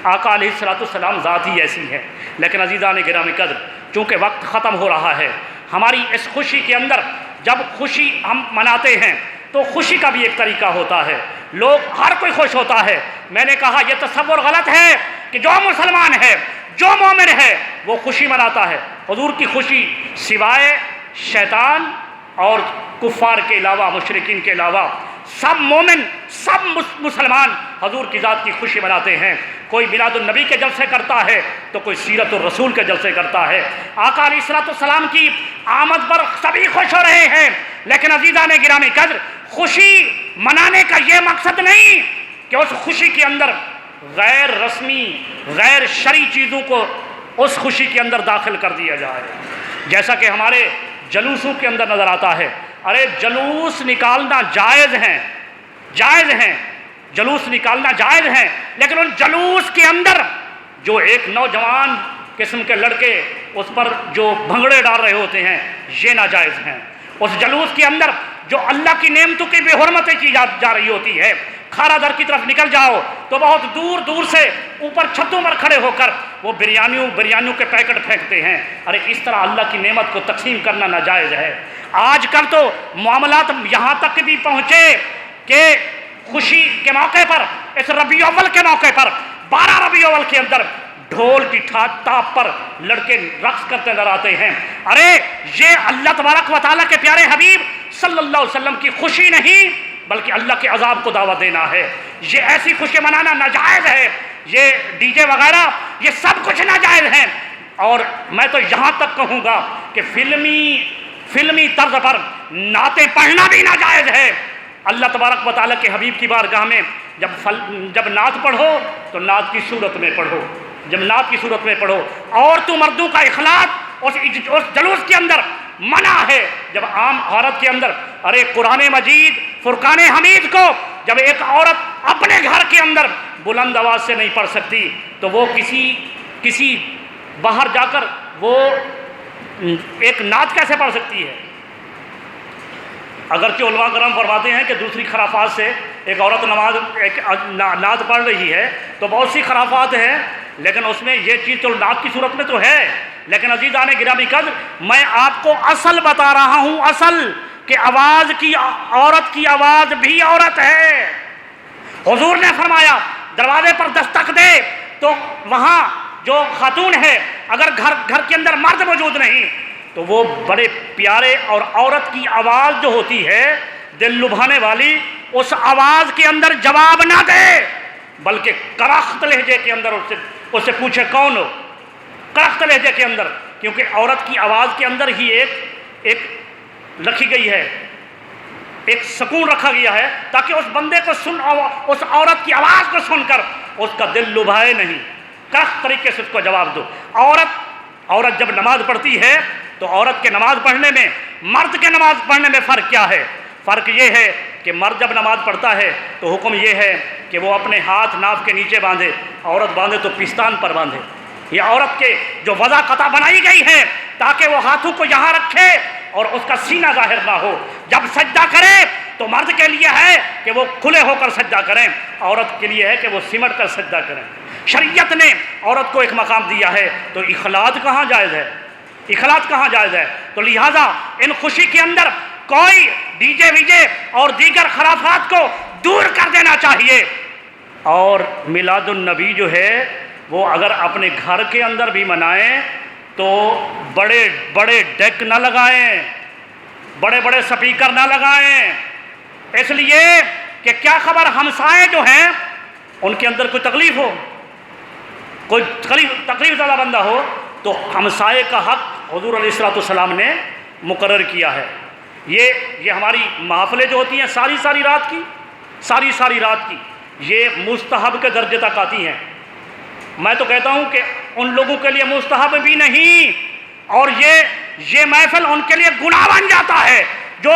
آقا علیہ الصلوۃ والسلام ذات ہی ایسی ہے۔ لیکن عزیزان گرامی قدر، چونکہ وقت ختم ہو رہا ہے، ہماری اس خوشی کے اندر جب خوشی ہم مناتے ہیں تو خوشی کا بھی ایک طریقہ ہوتا ہے، لوگ ہر کوئی خوش ہوتا ہے۔ میں نے کہا یہ تصور غلط ہے کہ جو مسلمان ہے، جو مومن ہے وہ خوشی مناتا ہے۔ حضور کی خوشی سوائے شیطان اور کفار کے علاوہ، مشرکین کے علاوہ، سب مومن، سب مسلمان حضور کی ذات کی خوشی مناتے ہیں۔ کوئی میلاد النبی کے جلسے کرتا ہے تو کوئی سیرت الرسول کے جلسے کرتا ہے۔ آقا علیہ الصلوۃ والسلام کی آمد پر سبھی خوش ہو رہے ہیں، لیکن عزیزان گرامی قدر، خوشی منانے کا یہ مقصد نہیں کہ اس خوشی کے اندر غیر رسمی، غیر شرعی چیزوں کو اس خوشی کے اندر داخل کر دیا جائے، جیسا کہ ہمارے جلوسوں کے اندر نظر آتا ہے۔ ارے جلوس نکالنا جائز ہیں، جائز ہیں، جلوس نکالنا جائز ہیں، لیکن ان جلوس کے اندر جو ایک نوجوان قسم کے لڑکے اس پر جو بھنگڑے ڈال رہے ہوتے ہیں یہ ناجائز ہیں۔ اس جلوس کے اندر جو اللہ کی نعمتوں کی بے حرمتیں کی جا رہی ہوتی ہے، کھارا در کی طرف نکل جاؤ تو بہت دور دور سے اوپر چھتوں پر کھڑے ہو کر وہ بریانیوں کے پیکٹ پھینکتے ہیں۔ ارے اس طرح اللہ کی نعمت کو تقسیم کرنا ناجائز ہے۔ آج کل تو معاملات یہاں تک بھی پہنچے کہ خوشی کے موقع پر، اس ربیع اول کے موقع پر، 12 ربیع اول کے اندر ڈھول کی تاپ پر لڑکے رقص کرتے نظر آتے ہیں۔ ارے یہ اللہ تبارک و تعالیٰ کے پیارے حبیب صلی اللہ علیہ وسلم کی خوشی نہیں بلکہ اللہ کے عذاب کو دعوت دینا ہے۔ یہ ایسی خوشی منانا ناجائز ہے، یہ ڈی جے وغیرہ یہ سب کچھ ناجائز ہیں۔ اور میں تو یہاں تک کہوں گا کہ فلمی طرز پر نعتیں پڑھنا بھی ناجائز ہے۔ اللہ تبارک و تعالیٰ کے حبیب کی بارگاہ میں جب نعت پڑھو تو نعت کی صورت میں پڑھو، جب نعت کی صورت میں پڑھو۔ اور تو مردوں کا اخلاق اس جلوس کے اندر منع ہے، جب عام عورت کے اندر، ارے قرآن مجید فرقان حمید کو جب ایک عورت اپنے گھر کے اندر بلند آواز سے نہیں پڑھ سکتی تو وہ کسی باہر جا کر وہ ایک نعت کیسے پڑھ سکتی ہے؟ اگرچہ علماء کرام فرماتے ہیں کہ دوسری خرافات سے ایک عورت نعت پڑھ رہی ہے تو بہت سی خرافات ہیں، لیکن اس میں یہ چیز تو نعت کی صورت میں تو ہے۔ لیکن عزیزان گرامی قدر، میں آپ کو اصل بتا رہا ہوں، اصل کہ عورت کی آواز بھی عورت ہے۔ حضور نے فرمایا دروازے پر دستک دے تو وہاں جو خاتون ہے، اگر گھر کے اندر مرد موجود نہیں تو وہ بڑے پیارے، اور عورت کی آواز جو ہوتی ہے دل لبھانے والی، اس آواز کے اندر جواب نہ دے، بلکہ کرخت لہجے کے اندر اس سے پوچھے کون ہو، کرخت لہجے کے اندر، کیونکہ عورت کی آواز کے اندر ہی ایک رکھی گئی ہے، ایک سکون رکھا گیا ہے، تاکہ اس بندے کو اس عورت کی آواز کو سن کر اس کا دل لبھائے نہیں، کرخت طریقے سے اس کو جواب دو۔ عورت جب نماز پڑھتی ہے تو عورت کے نماز پڑھنے میں مرد کے نماز پڑھنے میں فرق کیا ہے؟ فرق یہ ہے کہ مرد جب نماز پڑھتا ہے تو حکم یہ ہے کہ وہ اپنے ہاتھ ناف کے نیچے باندھے، عورت باندھے تو پستان پر باندھے۔ یہ عورت کے جو وضع قطع بنائی گئی ہے تاکہ وہ ہاتھوں کو یہاں رکھے اور اس کا سینہ ظاہر نہ ہو۔ جب سجدہ کرے تو مرد کے لیے ہے کہ وہ کھلے ہو کر سجدہ کریں، عورت کے لیے ہے کہ وہ سمٹ کر سجدہ کریں۔ شریعت نے عورت کو ایک مقام دیا ہے، تو اخلاط کہاں جائز ہے؟ اخلاط کہاں جائز ہے؟ تو لہٰذا ان خوشی کے اندر کوئی ڈی جے ویجے اور دیگر خرافات کو دور کر دینا چاہیے۔ اور میلاد النبی جو ہے وہ اگر اپنے گھر کے اندر بھی منائیں تو بڑے بڑے ڈیک نہ لگائیں، بڑے بڑے سپیکر نہ لگائیں، اس لیے کہ کیا خبر ہمسائے جو ہیں ان کے اندر کوئی تکلیف ہو، کوئی تکلیف زدہ بندہ ہو، تو ہمسائے کا حق حضور علیہ السلام نے مقرر کیا ہے۔ یہ ہماری محافلیں جو ہوتی ہیں ساری رات کی یہ مستحب کے درجے تک آتی ہیں۔ میں تو کہتا ہوں کہ ان لوگوں کے لیے مستحب بھی نہیں، اور یہ محفل ان کے لیے گناہ بن جاتا ہے جو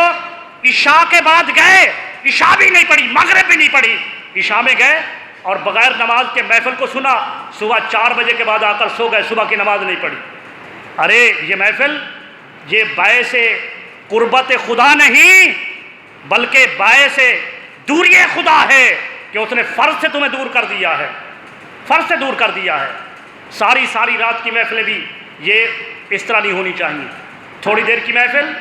عشاء کے بعد گئے، عشاء بھی نہیں پڑھی، مغرب بھی نہیں پڑھی، عشاء میں گئے اور بغیر نماز کے محفل کو سنا، صبح 4 بجے کے بعد آ کر سو گئے، صبح کی نماز نہیں پڑھی۔ ارے یہ محفل یہ باعث قربت خدا نہیں بلکہ باعث دوری خدا ہے کہ اس نے فرض سے تمہیں دور کر دیا ہے، فرض سے دور کر دیا ہے۔ ساری رات کی محفلیں بھی یہ اس طرح نہیں ہونی چاہیے، تھوڑی دیر کی محفل،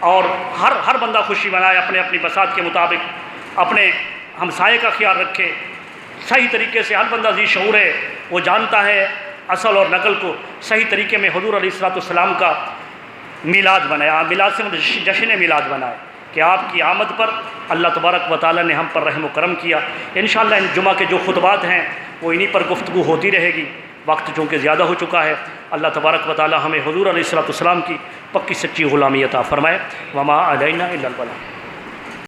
اور ہر بندہ خوشی منائے اپنے اپنی بساط کے مطابق، اپنے ہمسائے کا خیال رکھے صحیح طریقے سے۔ ہر بندہ ذی شعور ہے، وہ جانتا ہے اصل اور نقل کو، صحیح طریقے میں حضور علیہ السلام کا میلاد بنایا، میلاد سے جشن میلاد بنائے کہ آپ کی آمد پر اللہ تبارک و تعالی نے ہم پر رحم و کرم کیا۔ انشاءاللہ ان جمعہ کے جو خطبات ہیں وہ انہی پر گفتگو ہوتی رہے گی، وقت چونکہ زیادہ ہو چکا ہے۔ اللہ تبارک و تعالی ہمیں حضور علیہ السلام کی پکی سچی غلامی عطا فرمائے۔ وما علینا الا البلاغ۔